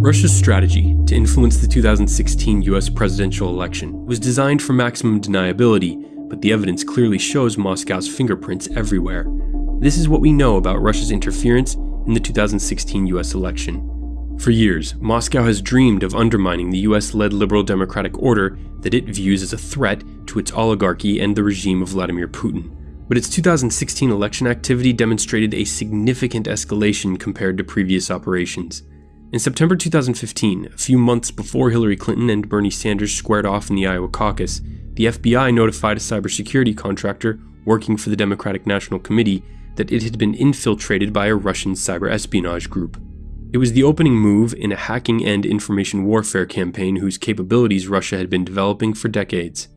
Russia's strategy to influence the 2016 US presidential election was designed for maximum deniability, but the evidence clearly shows Moscow's fingerprints everywhere. This is what we know about Russia's interference in the 2016 US election. For years, Moscow has dreamed of undermining the US-led liberal democratic order that it views as a threat to its oligarchy and the regime of Vladimir Putin. But its 2016 election activity demonstrated a significant escalation compared to previous operations. In September 2015, a few months before Hillary Clinton and Bernie Sanders squared off in the Iowa caucus, the FBI notified a cybersecurity contractor working for the Democratic National Committee that it had been infiltrated by a Russian cyber espionage group. It was the opening move in a hacking and information warfare campaign whose capabilities Russia had been developing for decades.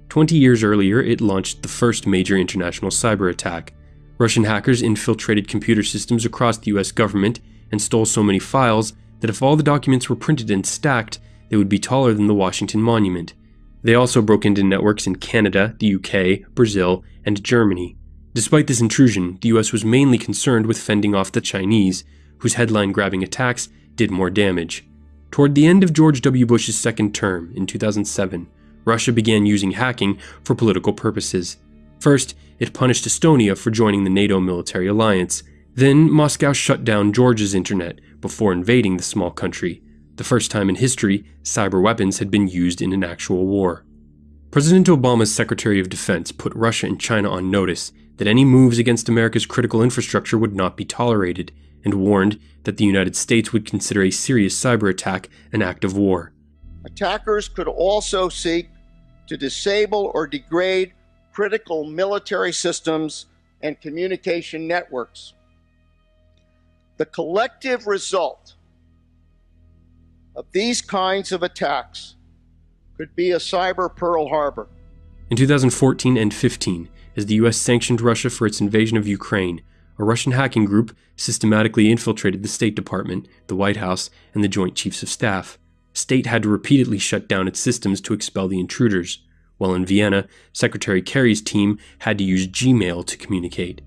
20 years earlier, it launched the first major international cyber attack. Russian hackers infiltrated computer systems across the US government and stole so many files that if all the documents were printed and stacked, they would be taller than the Washington Monument. They also broke into networks in Canada, the UK, Brazil, and Germany. Despite this intrusion, the US was mainly concerned with fending off the Chinese, whose headline-grabbing attacks did more damage. Toward the end of George W. Bush's second term, in 2007, Russia began using hacking for political purposes. First, it punished Estonia for joining the NATO military alliance. Then, Moscow shut down Georgia's internet before invading the small country. The first time in history, cyber weapons had been used in an actual war. President Obama's Secretary of Defense put Russia and China on notice that any moves against America's critical infrastructure would not be tolerated, and warned that the United States would consider a serious cyber attack an act of war. Attackers could also seek to disable or degrade critical military systems and communication networks. The collective result of these kinds of attacks could be a cyber Pearl Harbor. In 2014 and 15, as the US sanctioned Russia for its invasion of Ukraine, a Russian hacking group systematically infiltrated the State Department, the White House, and the Joint Chiefs of Staff. State had to repeatedly shut down its systems to expel the intruders. While in Vienna, Secretary Kerry's team had to use Gmail to communicate.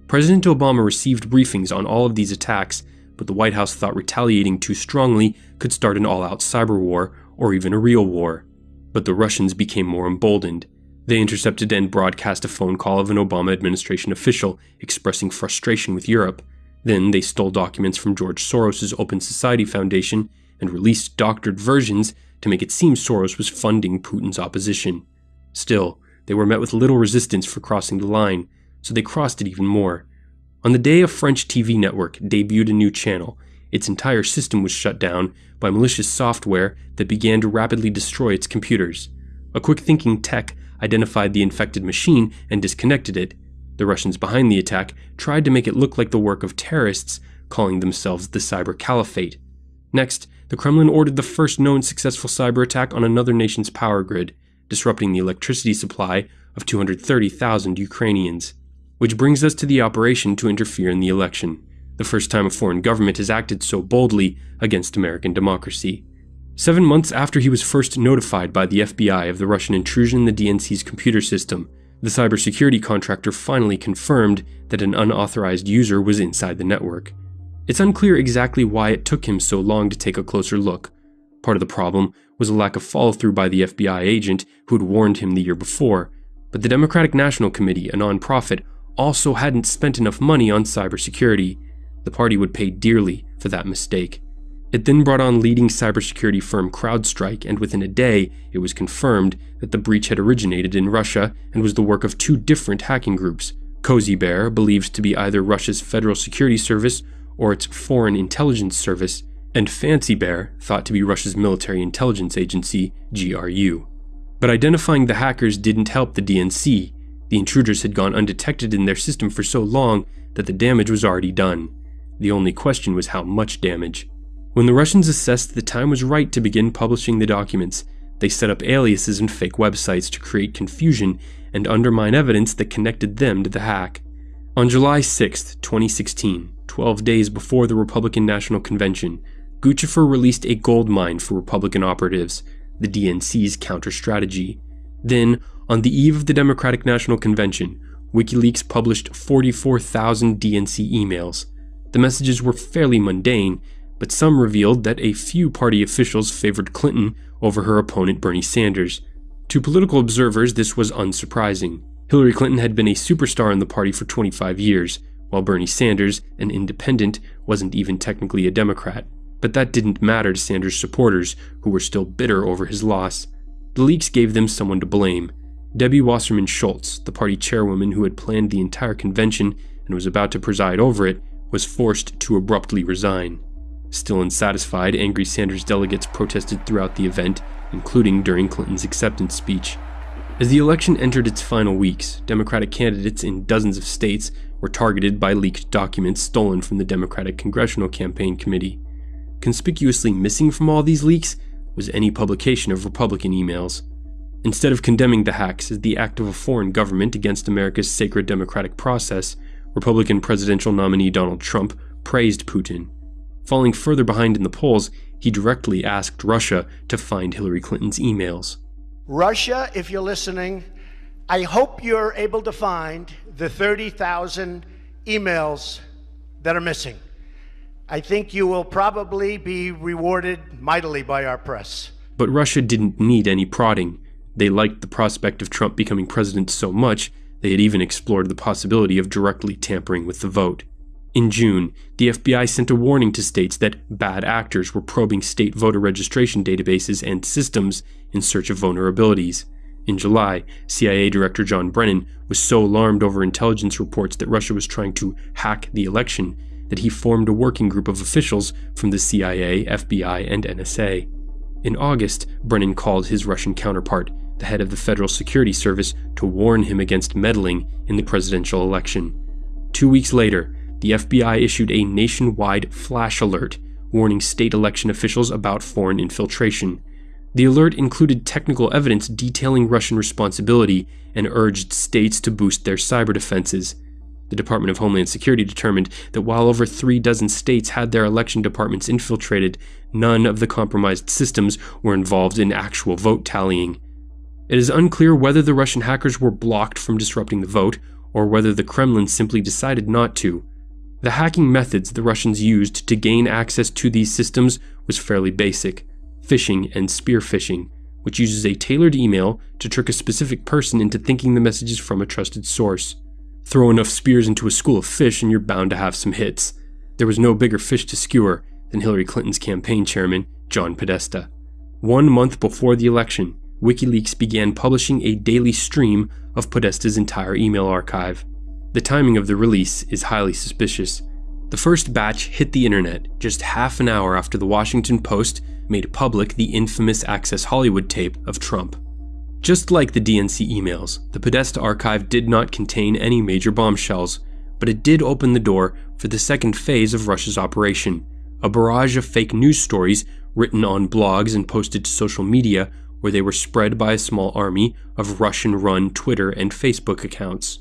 President Obama received briefings on all of these attacks, but the White House thought retaliating too strongly could start an all-out cyber war, or even a real war. But the Russians became more emboldened. They intercepted and broadcast a phone call of an Obama administration official expressing frustration with Europe. Then they stole documents from George Soros' Open Society Foundation and released doctored versions to make it seem Soros was funding Putin's opposition. Still, they were met with little resistance for crossing the line, so they crossed it even more. On the day a French TV network debuted a new channel, its entire system was shut down by malicious software that began to rapidly destroy its computers. A quick-thinking tech identified the infected machine and disconnected it. The Russians behind the attack tried to make it look like the work of terrorists, calling themselves the Cyber Caliphate. Next, the Kremlin ordered the first known successful cyber attack on another nation's power grid, disrupting the electricity supply of 230,000 Ukrainians. Which brings us to the operation to interfere in the election, the first time a foreign government has acted so boldly against American democracy. 7 months after he was first notified by the FBI of the Russian intrusion in the DNC's computer system, the cybersecurity contractor finally confirmed that an unauthorized user was inside the network. It's unclear exactly why it took him so long to take a closer look. Part of the problem was a lack of follow-through by the FBI agent who had warned him the year before, but the Democratic National Committee, a nonprofit, also hadn't spent enough money on cybersecurity. The party would pay dearly for that mistake. It then brought on leading cybersecurity firm CrowdStrike, and within a day, it was confirmed that the breach had originated in Russia and was the work of two different hacking groups. Cozy Bear, believed to be either Russia's Federal Security Service or its Foreign Intelligence Service, and Fancy Bear, thought to be Russia's military intelligence agency, GRU. But identifying the hackers didn't help the DNC. The intruders had gone undetected in their system for so long that the damage was already done. The only question was how much damage. When the Russians assessed the time was right to begin publishing the documents, they set up aliases and fake websites to create confusion and undermine evidence that connected them to the hack. On July 6, 2016, 12 days before the Republican National Convention, Guccifer released a gold mine for Republican operatives, the DNC's counter-strategy. Then, on the eve of the Democratic National Convention, WikiLeaks published 44,000 DNC emails. The messages were fairly mundane, but some revealed that a few party officials favored Clinton over her opponent Bernie Sanders. To political observers, this was unsurprising. Hillary Clinton had been a superstar in the party for 25 years, while Bernie Sanders, an independent, wasn't even technically a Democrat. But that didn't matter to Sanders' supporters, who were still bitter over his loss. The leaks gave them someone to blame. Debbie Wasserman Schultz, the party chairwoman who had planned the entire convention and was about to preside over it, was forced to abruptly resign. Still unsatisfied, angry Sanders delegates protested throughout the event, including during Clinton's acceptance speech. As the election entered its final weeks, Democratic candidates in dozens of states were targeted by leaked documents stolen from the Democratic Congressional Campaign Committee. Conspicuously missing from all these leaks was any publication of Republican emails. Instead of condemning the hacks as the act of a foreign government against America's sacred democratic process, Republican presidential nominee Donald Trump praised Putin. Falling further behind in the polls, he directly asked Russia to find Hillary Clinton's emails. Russia, if you're listening, I hope you're able to find the 30,000 emails that are missing. I think you will probably be rewarded mightily by our press. But Russia didn't need any prodding. They liked the prospect of Trump becoming president so much, they had even explored the possibility of directly tampering with the vote. In June, the FBI sent a warning to states that bad actors were probing state voter registration databases and systems in search of vulnerabilities. In July, CIA Director John Brennan was so alarmed over intelligence reports that Russia was trying to hack the election that he formed a working group of officials from the CIA, FBI, and NSA. In August, Brennan called his Russian counterpart, the head of the Federal Security Service, to warn him against meddling in the presidential election. 2 weeks later, the FBI issued a nationwide flash alert warning state election officials about foreign infiltration. The alert included technical evidence detailing Russian responsibility and urged states to boost their cyber defenses. The Department of Homeland Security determined that while over 36 states had their election departments infiltrated, none of the compromised systems were involved in actual vote tallying. It is unclear whether the Russian hackers were blocked from disrupting the vote, or whether the Kremlin simply decided not to. The hacking methods the Russians used to gain access to these systems was fairly basic: phishing and spear phishing, which uses a tailored email to trick a specific person into thinking the message is from a trusted source. Throw enough spears into a school of fish and you're bound to have some hits. There was no bigger fish to skewer than Hillary Clinton's campaign chairman, John Podesta. 1 month before the election, WikiLeaks began publishing a daily stream of Podesta's entire email archive. The timing of the release is highly suspicious. The first batch hit the internet just half an hour after the Washington Post made public the infamous Access Hollywood tape of Trump. Just like the DNC emails, the Podesta archive did not contain any major bombshells, but it did open the door for the second phase of Russia's operation, a barrage of fake news stories written on blogs and posted to social media, where they were spread by a small army of Russian-run Twitter and Facebook accounts.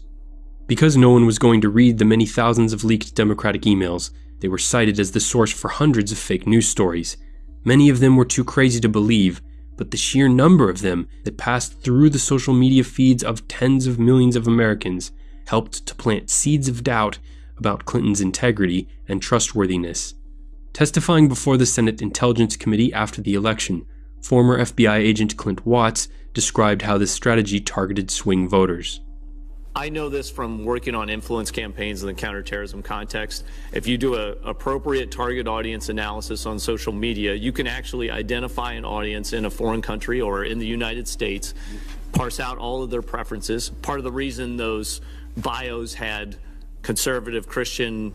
Because no one was going to read the many thousands of leaked Democratic emails, they were cited as the source for hundreds of fake news stories. Many of them were too crazy to believe, but the sheer number of them that passed through the social media feeds of tens of millions of Americans helped to plant seeds of doubt about Clinton's integrity and trustworthiness. Testifying before the Senate Intelligence Committee after the election, former FBI agent Clint Watts described how this strategy targeted swing voters. I know this from working on influence campaigns in the counterterrorism context. If you do an appropriate target audience analysis on social media, you can actually identify an audience in a foreign country or in the United States, parse out all of their preferences. Part of the reason those bios had conservative, Christian,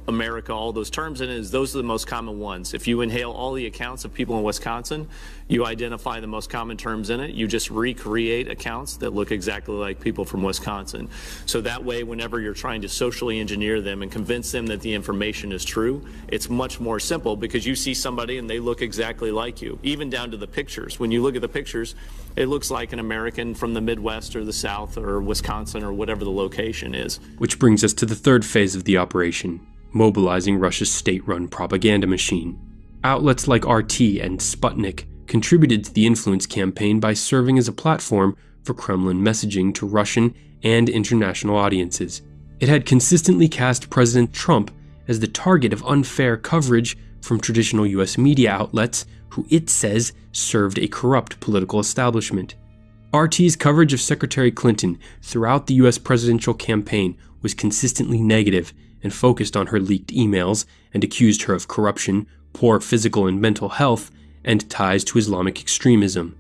America, all those terms in it is those are the most common ones. If you inhale all the accounts of people in Wisconsin, you identify the most common terms in it. You just recreate accounts that look exactly like people from Wisconsin. So that way, whenever you're trying to socially engineer them and convince them that the information is true, it's much more simple because you see somebody and they look exactly like you, even down to the pictures. When you look at the pictures, it looks like an American from the Midwest or the South or Wisconsin or whatever the location is. Which brings us to the third phase of the operation, mobilizing Russia's state-run propaganda machine. Outlets like RT and Sputnik contributed to the influence campaign by serving as a platform for Kremlin messaging to Russian and international audiences. It had consistently cast President Trump as the target of unfair coverage from traditional US media outlets who it says served a corrupt political establishment. RT's coverage of Secretary Clinton throughout the US presidential campaign was consistently negative and focused on her leaked emails and accused her of corruption, poor physical and mental health, and ties to Islamic extremism.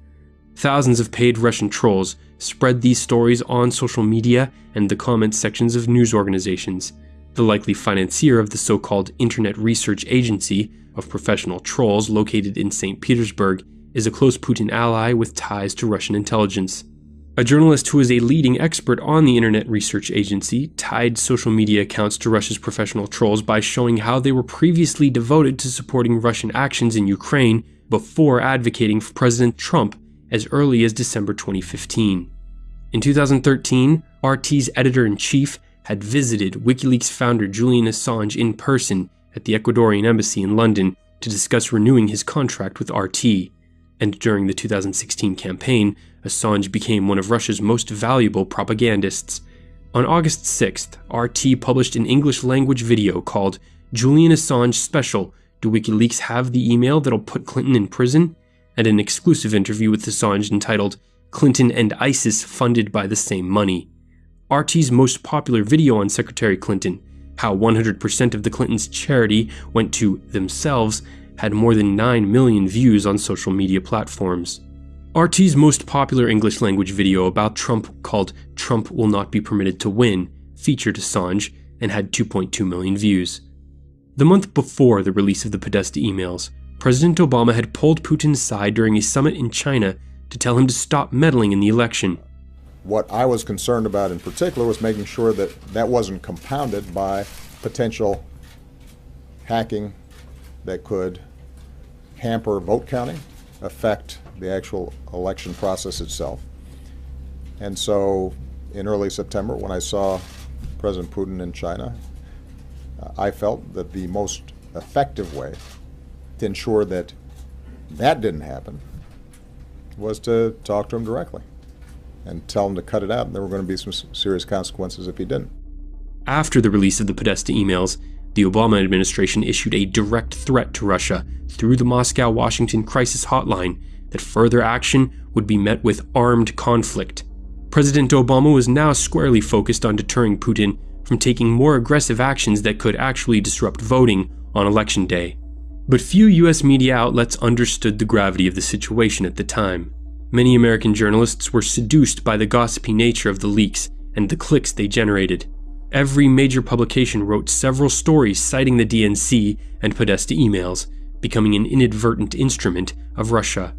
Thousands of paid Russian trolls spread these stories on social media and the comment sections of news organizations. The likely financier of the so-called Internet Research Agency of professional trolls located in St. Petersburg is a close Putin ally with ties to Russian intelligence. A journalist who is a leading expert on the Internet Research Agency tied social media accounts to Russia's professional trolls by showing how they were previously devoted to supporting Russian actions in Ukraine before advocating for President Trump as early as December 2015. In 2013, RT's editor-in-chief had visited WikiLeaks founder Julian Assange in person at the Ecuadorian embassy in London to discuss renewing his contract with RT. And during the 2016 campaign, Assange became one of Russia's most valuable propagandists. On August 6th, RT published an English-language video called Julian Assange Special: Do WikiLeaks Have the Email That'll Put Clinton in Prison? And an exclusive interview with Assange entitled Clinton and ISIS Funded by the Same Money. RT's most popular video on Secretary Clinton, how 100% of the Clintons' charity went to themselves, had more than 9 million views on social media platforms. RT's most popular English-language video about Trump, called Trump Will Not Be Permitted to Win, featured Assange and had 2.2 million views. The month before the release of the Podesta emails, President Obama had pulled Putin aside during a summit in China to tell him to stop meddling in the election. What I was concerned about in particular was making sure that that wasn't compounded by potential hacking that could hamper vote counting, affect the actual election process itself. And so in early September, when I saw President Putin in China, I felt that the most effective way to ensure that that didn't happen was to talk to him directly and tell him to cut it out, and there were going to be some serious consequences if he didn't. After the release of the Podesta emails, the Obama administration issued a direct threat to Russia through the Moscow-Washington crisis hotline that further action would be met with armed conflict. President Obama was now squarely focused on deterring Putin from taking more aggressive actions that could actually disrupt voting on Election Day. But few US media outlets understood the gravity of the situation at the time. Many American journalists were seduced by the gossipy nature of the leaks and the clicks they generated. Every major publication wrote several stories citing the DNC and Podesta emails, becoming an inadvertent instrument of Russia.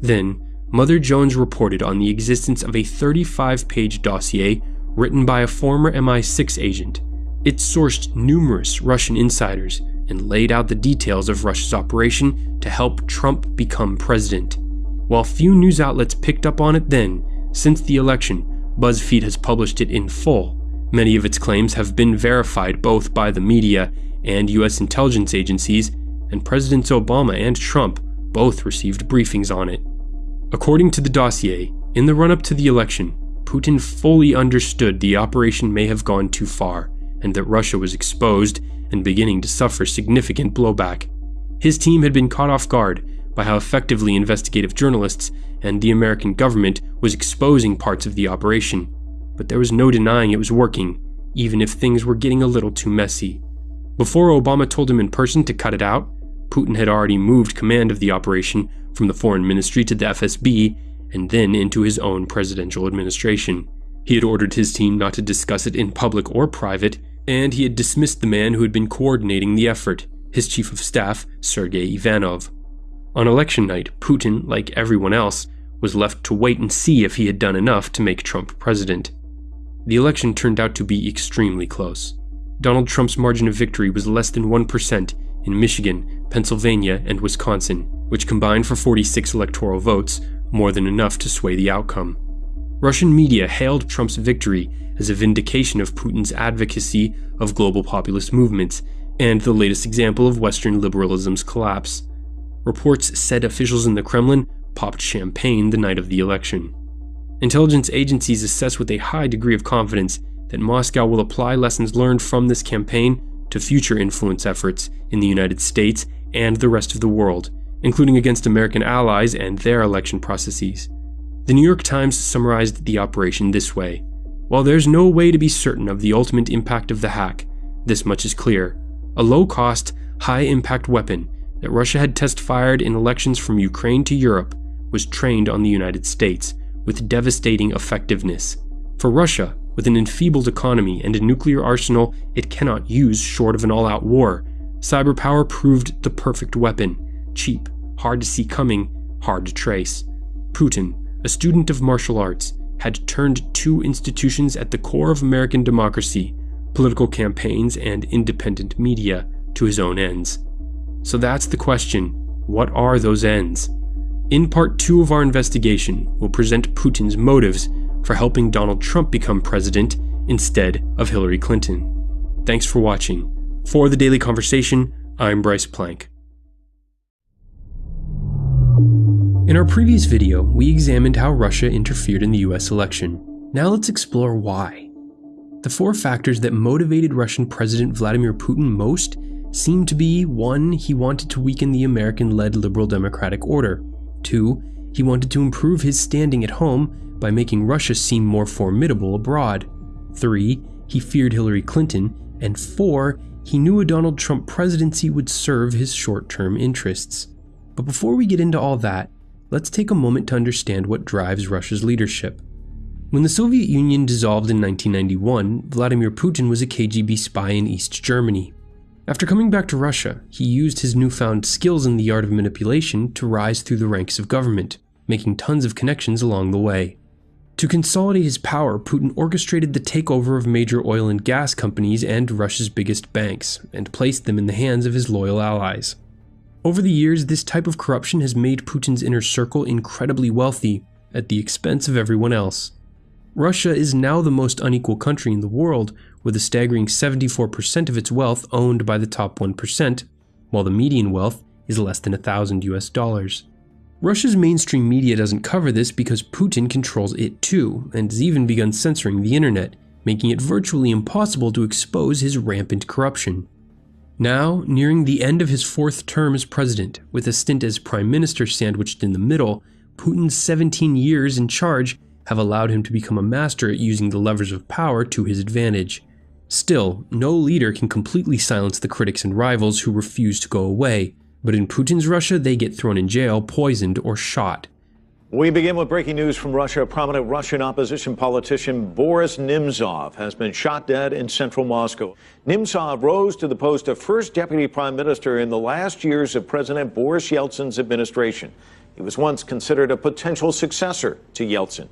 Then, Mother Jones reported on the existence of a 35-page dossier written by a former MI6 agent. It sourced numerous Russian insiders and laid out the details of Russia's operation to help Trump become president. While few news outlets picked up on it then, since the election, BuzzFeed has published it in full. Many of its claims have been verified both by the media and US intelligence agencies, and Presidents Obama and Trump both received briefings on it. According to the dossier, in the run-up to the election, Putin fully understood the operation may have gone too far, and that Russia was exposed and beginning to suffer significant blowback. His team had been caught off guard by how effectively investigative journalists and the American government was exposing parts of the operation, but there was no denying it was working, even if things were getting a little too messy. Before Obama told him in person to cut it out, Putin had already moved command of the operation from the Foreign Ministry to the FSB and then into his own presidential administration. He had ordered his team not to discuss it in public or private, and he had dismissed the man who had been coordinating the effort, his chief of staff, Sergei Ivanov. On election night, Putin, like everyone else, was left to wait and see if he had done enough to make Trump president. The election turned out to be extremely close. Donald Trump's margin of victory was less than 1% in Michigan, Pennsylvania, and Wisconsin, which combined for 46 electoral votes, more than enough to sway the outcome. Russian media hailed Trump's victory as a vindication of Putin's advocacy of global populist movements and the latest example of Western liberalism's collapse. Reports said officials in the Kremlin popped champagne the night of the election. Intelligence agencies assess with a high degree of confidence that Moscow will apply lessons learned from this campaign to future influence efforts in the United States and the rest of the world, including against American allies and their election processes. The New York Times summarized the operation this way: "While there's no way to be certain of the ultimate impact of the hack, this much is clear. A low-cost, high-impact weapon that Russia had test-fired in elections from Ukraine to Europe was trained on the United States with devastating effectiveness. For Russia, with an enfeebled economy and a nuclear arsenal it cannot use short of an all-out war, cyber power proved the perfect weapon. Cheap, hard to see coming, hard to trace. Putin, a student of martial arts, had turned two institutions at the core of American democracy, political campaigns and independent media, to his own ends." So that's the question: what are those ends? In part 2 of our investigation, we'll present Putin's motives for helping Donald Trump become president instead of Hillary Clinton. Thanks for watching. For The Daily Conversation, I'm Bryce Plank. In our previous video, we examined how Russia interfered in the US election. Now let's explore why. The 4 factors that motivated Russian President Vladimir Putin most seem to be: 1. He wanted to weaken the American-led liberal democratic order. 2. He wanted to improve his standing at home by making Russia seem more formidable abroad. 3. He feared Hillary Clinton. And 4. He knew a Donald Trump presidency would serve his short-term interests. But before we get into all that, let's take a moment to understand what drives Russia's leadership. When the Soviet Union dissolved in 1991, Vladimir Putin was a KGB spy in East Germany. After coming back to Russia, he used his newfound skills in the art of manipulation to rise through the ranks of government, making tons of connections along the way. To consolidate his power, Putin orchestrated the takeover of major oil and gas companies and Russia's biggest banks, and placed them in the hands of his loyal allies. Over the years, this type of corruption has made Putin's inner circle incredibly wealthy, at the expense of everyone else. Russia is now the most unequal country in the world, with a staggering 74% of its wealth owned by the top 1%, while the median wealth is less than $1,000. Russia's mainstream media doesn't cover this because Putin controls it too, and has even begun censoring the internet, making it virtually impossible to expose his rampant corruption. Now, nearing the end of his 4th term as president, with a stint as prime minister sandwiched in the middle, Putin's 17 years in charge have allowed him to become a master at using the levers of power to his advantage. Still, no leader can completely silence the critics and rivals who refuse to go away, but in Putin's Russia, they get thrown in jail, poisoned, or shot. We begin with breaking news from Russia. Prominent Russian opposition politician Boris Nemtsov has been shot dead in central Moscow. Nemtsov rose to the post of first deputy prime minister in the last years of President Boris Yeltsin's administration. He was once considered a potential successor to Yeltsin,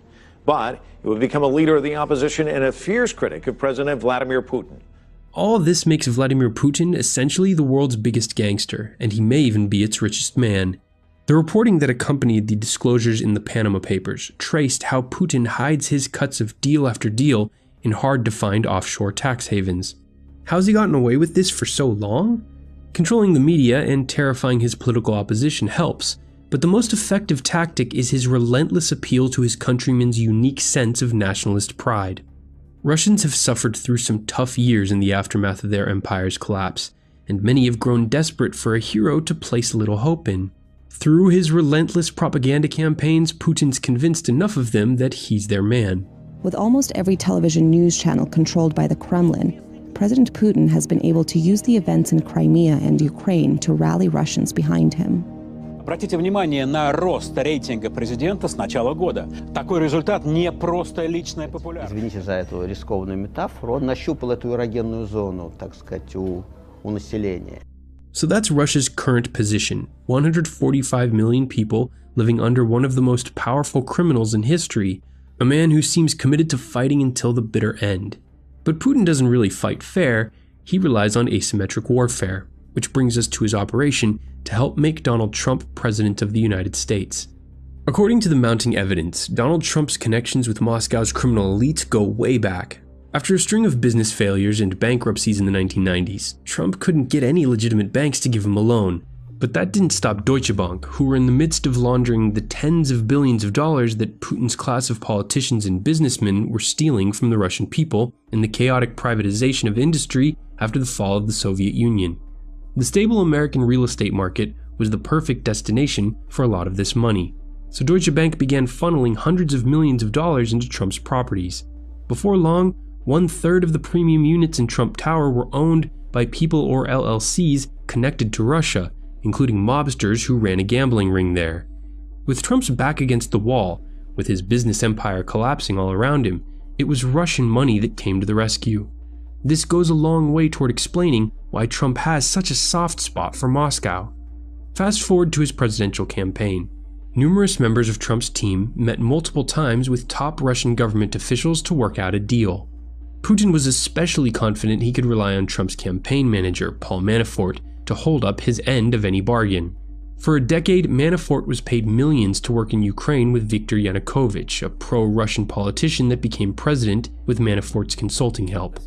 but he would become a leader of the opposition and a fierce critic of President Vladimir Putin. All this makes Vladimir Putin essentially the world's biggest gangster, and he may even be its richest man. The reporting that accompanied the disclosures in the Panama Papers traced how Putin hides his cuts of deal after deal in hard-to-find offshore tax havens. How's he gotten away with this for so long? Controlling the media and terrifying his political opposition helps, but the most effective tactic is his relentless appeal to his countrymen's unique sense of nationalist pride. Russians have suffered through some tough years in the aftermath of their empire's collapse, and many have grown desperate for a hero to place a little hope in. Through his relentless propaganda campaigns, Putin's convinced enough of them that he's their man. With almost every television news channel controlled by the Kremlin, President Putin has been able to use the events in Crimea and Ukraine to rally Russians behind him. Обратите внимание на рост рейтинга президента с начала года. Такой результат не просто личная популярность. Извините за эту рискованную метафору. Он нащупал эту эрогенную зону, так сказать, у населения. So that's Russia's current position. 145 million people living under one of the most powerful criminals in history, a man who seems committed to fighting until the bitter end. But Putin doesn't really fight fair, he relies on asymmetric warfare, which brings us to his operation to help make Donald Trump president of the United States. According to the mounting evidence, Donald Trump's connections with Moscow's criminal elite go way back. After a string of business failures and bankruptcies in the 1990s, Trump couldn't get any legitimate banks to give him a loan. But that didn't stop Deutsche Bank, who were in the midst of laundering the tens of billions of dollars that Putin's class of politicians and businessmen were stealing from the Russian people in the chaotic privatization of industry after the fall of the Soviet Union. The stable American real estate market was the perfect destination for a lot of this money, so Deutsche Bank began funneling hundreds of millions of dollars into Trump's properties. Before long, 1/3 of the premium units in Trump Tower were owned by people or LLCs connected to Russia, including mobsters who ran a gambling ring there. With Trump's back against the wall, with his business empire collapsing all around him, it was Russian money that came to the rescue. This goes a long way toward explaining why Trump has such a soft spot for Moscow. Fast forward to his presidential campaign. Numerous members of Trump's team met multiple times with top Russian government officials to work out a deal. Putin was especially confident he could rely on Trump's campaign manager, Paul Manafort, to hold up his end of any bargain. For a decade, Manafort was paid millions to work in Ukraine with Viktor Yanukovych, a pro-Russian politician that became president with Manafort's consulting help.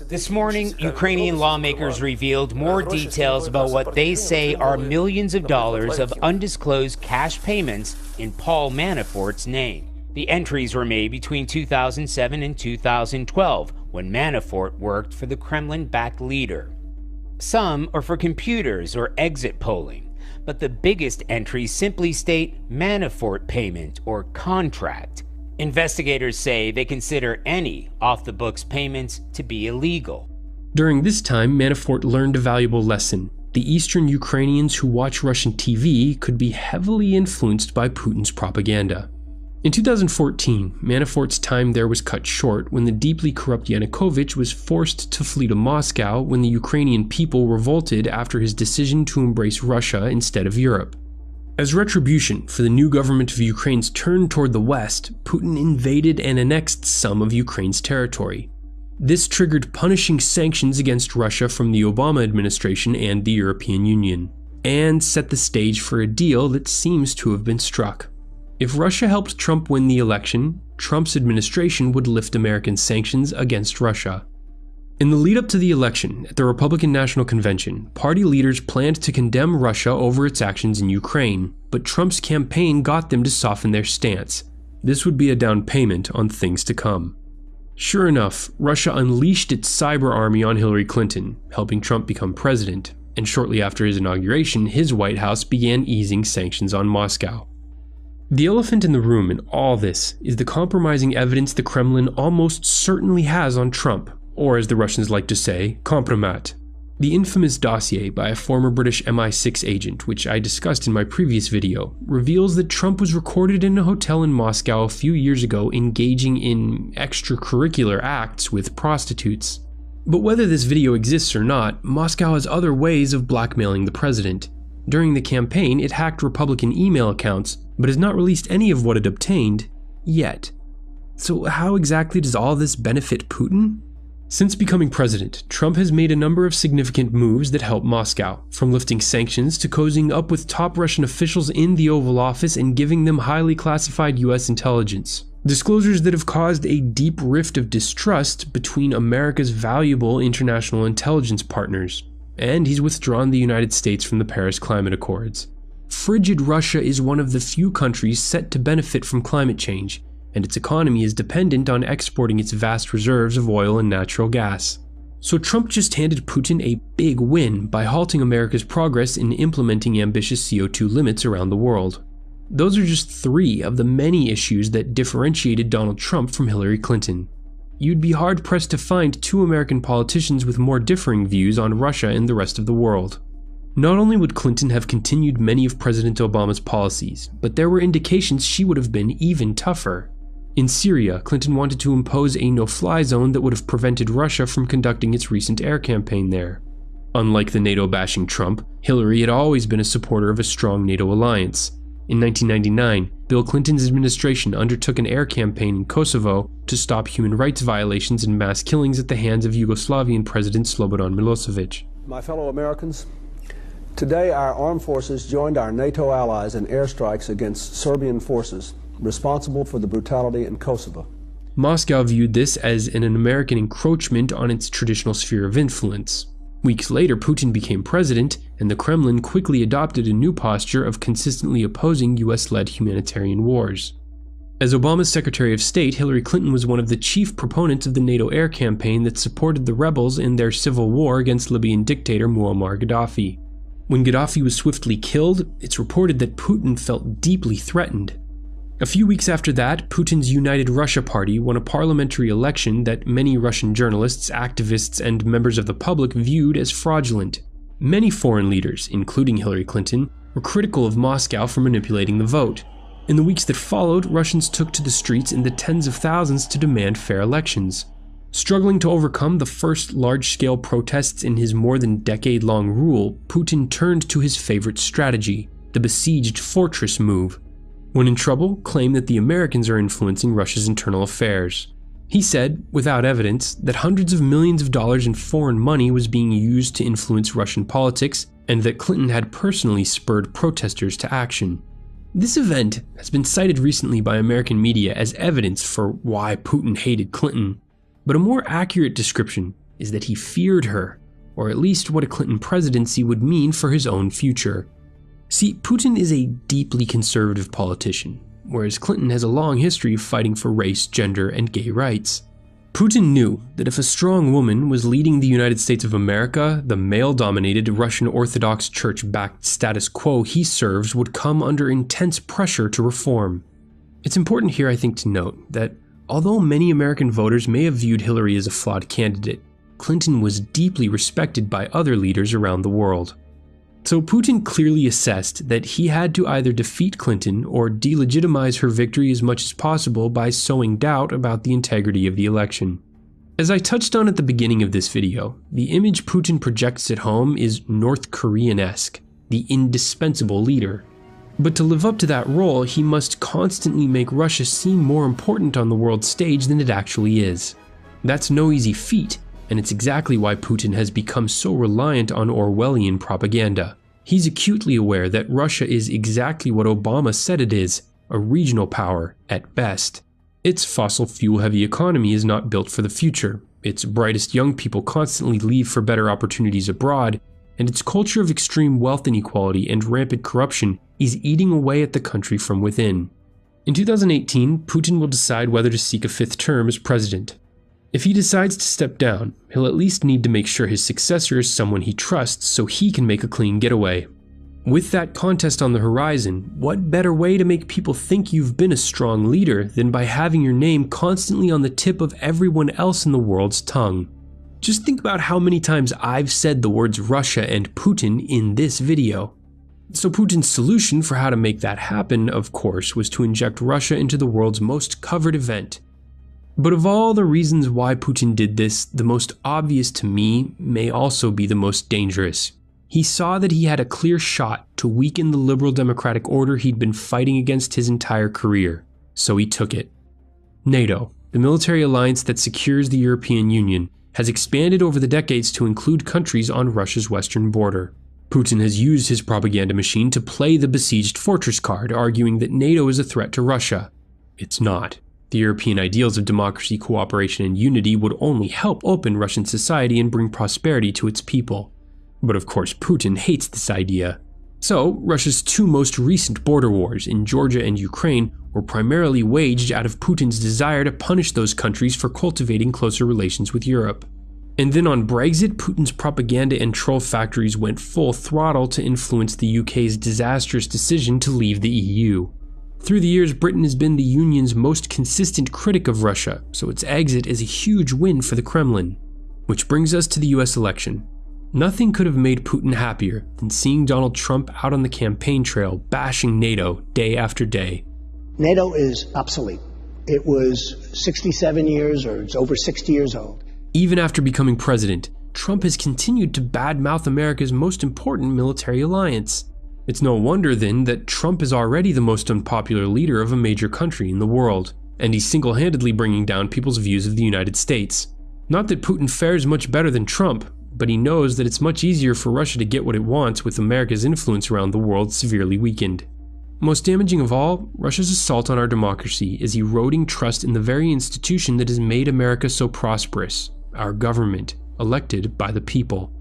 This morning, Ukrainian lawmakers revealed more details about what they say are millions of dollars of undisclosed cash payments in Paul Manafort's name. The entries were made between 2007 and 2012, when Manafort worked for the Kremlin-backed leader. Some are for computers or exit polling, but the biggest entries simply state Manafort payment or contract. Investigators say they consider any off-the-books payments to be illegal. During this time, Manafort learned a valuable lesson. The Eastern Ukrainians who watch Russian TV could be heavily influenced by Putin's propaganda. In 2014, Manafort's time there was cut short when the deeply corrupt Yanukovych was forced to flee to Moscow when the Ukrainian people revolted after his decision to embrace Russia instead of Europe. As retribution for the new government of Ukraine's turn toward the West, Putin invaded and annexed some of Ukraine's territory. This triggered punishing sanctions against Russia from the Obama administration and the European Union, and set the stage for a deal that seems to have been struck. If Russia helped Trump win the election, Trump's administration would lift American sanctions against Russia. In the lead-up to the election, at the Republican National Convention, party leaders planned to condemn Russia over its actions in Ukraine, but Trump's campaign got them to soften their stance. This would be a down payment on things to come. Sure enough, Russia unleashed its cyber army on Hillary Clinton, helping Trump become president, and shortly after his inauguration, his White House began easing sanctions on Moscow. The elephant in the room in all this is the compromising evidence the Kremlin almost certainly has on Trump, or as the Russians like to say, kompromat. The infamous dossier by a former British MI6 agent, which I discussed in my previous video, reveals that Trump was recorded in a hotel in Moscow a few years ago engaging in extracurricular acts with prostitutes. But whether this video exists or not, Moscow has other ways of blackmailing the president. During the campaign, it hacked Republican email accounts, but has not released any of what it obtained yet. So how exactly does all this benefit Putin? Since becoming president, Trump has made a number of significant moves that help Moscow, from lifting sanctions to cozying up with top Russian officials in the Oval Office and giving them highly classified US intelligence. Disclosures that have caused a deep rift of distrust between America's valuable international intelligence partners. And he's withdrawn the United States from the Paris Climate Accords. Frigid Russia is one of the few countries set to benefit from climate change, and its economy is dependent on exporting its vast reserves of oil and natural gas. So Trump just handed Putin a big win by halting America's progress in implementing ambitious CO2 limits around the world. Those are just 3 of the many issues that differentiated Donald Trump from Hillary Clinton. You'd be hard-pressed to find 2 American politicians with more differing views on Russia and the rest of the world. Not only would Clinton have continued many of President Obama's policies, but there were indications she would have been even tougher. In Syria, Clinton wanted to impose a no-fly zone that would have prevented Russia from conducting its recent air campaign there. Unlike the NATO-bashing Trump, Hillary had always been a supporter of a strong NATO alliance. In 1999, Bill Clinton's administration undertook an air campaign in Kosovo to stop human rights violations and mass killings at the hands of Yugoslavian President Slobodan Milosevic. My fellow Americans, today our armed forces joined our NATO allies in airstrikes against Serbian forces responsible for the brutality in Kosovo. Moscow viewed this as an American encroachment on its traditional sphere of influence. Weeks later, Putin became president, and the Kremlin quickly adopted a new posture of consistently opposing US-led humanitarian wars. As Obama's Secretary of State, Hillary Clinton was one of the chief proponents of the NATO air campaign that supported the rebels in their civil war against Libyan dictator Muammar Gaddafi. When Gaddafi was swiftly killed, it's reported that Putin felt deeply threatened. A few weeks after that, Putin's United Russia Party won a parliamentary election that many Russian journalists, activists, and members of the public viewed as fraudulent. Many foreign leaders, including Hillary Clinton, were critical of Moscow for manipulating the vote. In the weeks that followed, Russians took to the streets in the tens of thousands to demand fair elections. Struggling to overcome the first large-scale protests in his more than decade-long rule, Putin turned to his favorite strategy, the besieged fortress move. When in trouble, claimed that the Americans are influencing Russia's internal affairs. He said, without evidence, that hundreds of millions of dollars in foreign money was being used to influence Russian politics, and that Clinton had personally spurred protesters to action. This event has been cited recently by American media as evidence for why Putin hated Clinton, but a more accurate description is that he feared her, or at least what a Clinton presidency would mean for his own future. See, Putin is a deeply conservative politician, whereas Clinton has a long history of fighting for race, gender, and gay rights. Putin knew that if a strong woman was leading the United States of America, the male-dominated Russian Orthodox Church-backed status quo he serves would come under intense pressure to reform. It's important here, I think, to note that although many American voters may have viewed Hillary as a flawed candidate, Clinton was deeply respected by other leaders around the world. So Putin clearly assessed that he had to either defeat Clinton or delegitimize her victory as much as possible by sowing doubt about the integrity of the election. As I touched on at the beginning of this video, the image Putin projects at home is North Korean-esque, the indispensable leader. But to live up to that role, he must constantly make Russia seem more important on the world stage than it actually is. That's no easy feat, and it's exactly why Putin has become so reliant on Orwellian propaganda. He's acutely aware that Russia is exactly what Obama said it is, a regional power at best. Its fossil fuel-heavy economy is not built for the future, its brightest young people constantly leave for better opportunities abroad, and its culture of extreme wealth inequality and rampant corruption is eating away at the country from within. In 2018, Putin will decide whether to seek a fifth term as president. If he decides to step down, he'll at least need to make sure his successor is someone he trusts so he can make a clean getaway. With that contest on the horizon, what better way to make people think you've been a strong leader than by having your name constantly on the tip of everyone else in the world's tongue? Just think about how many times I've said the words Russia and Putin in this video. So Putin's solution for how to make that happen, of course, was to inject Russia into the world's most covered event. But of all the reasons why Putin did this, the most obvious to me may also be the most dangerous. He saw that he had a clear shot to weaken the liberal democratic order he'd been fighting against his entire career, so he took it. NATO, the military alliance that secures the European Union, has expanded over the decades to include countries on Russia's western border. Putin has used his propaganda machine to play the besieged fortress card, arguing that NATO is a threat to Russia. It's not. The European ideals of democracy, cooperation, and unity would only help open Russian society and bring prosperity to its people. But of course, Putin hates this idea. So, Russia's two most recent border wars in Georgia and Ukraine were primarily waged out of Putin's desire to punish those countries for cultivating closer relations with Europe. And then on Brexit, Putin's propaganda and troll factories went full throttle to influence the UK's disastrous decision to leave the EU. Through the years, Britain has been the Union's most consistent critic of Russia, so its exit is a huge win for the Kremlin. Which brings us to the US election. Nothing could have made Putin happier than seeing Donald Trump out on the campaign trail bashing NATO day after day. NATO is obsolete. It was 67 years, or it's over 60 years old. Even after becoming president, Trump has continued to badmouth America's most important military alliance. It's no wonder then that Trump is already the most unpopular leader of a major country in the world, and he's single-handedly bringing down people's views of the United States. Not that Putin fares much better than Trump, but he knows that it's much easier for Russia to get what it wants with America's influence around the world severely weakened. Most damaging of all, Russia's assault on our democracy is eroding trust in the very institution that has made America so prosperous, our government, elected by the people.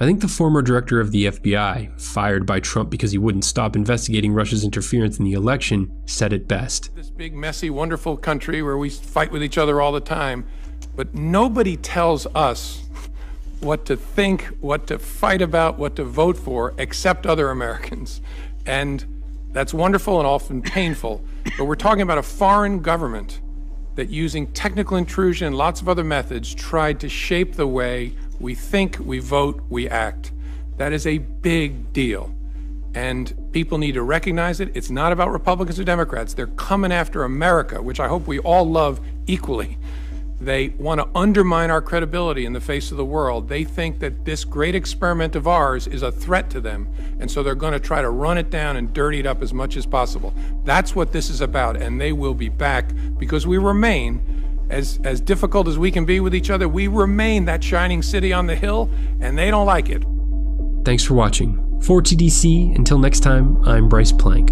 I think the former director of the FBI, fired by Trump because he wouldn't stop investigating Russia's interference in the election, said it best. This big, messy, wonderful country where we fight with each other all the time, but nobody tells us what to think, what to fight about, what to vote for, except other Americans. And that's wonderful and often painful, but we're talking about a foreign government that, using technical intrusion and lots of other methods, tried to shape the way we think, we vote, we act. That is a big deal. And people need to recognize it. It's not about Republicans or Democrats. They're coming after America, which I hope we all love equally. They want to undermine our credibility in the face of the world. They think that this great experiment of ours is a threat to them, and so they're going to try to run it down and dirty it up as much as possible. That's what this is about, and they will be back because we remain, as difficult as we can be with each other, we remain that shining city on the hill, and they don't like it. Thanks for watching. For TDC, until next time, I'm Bryce Plank.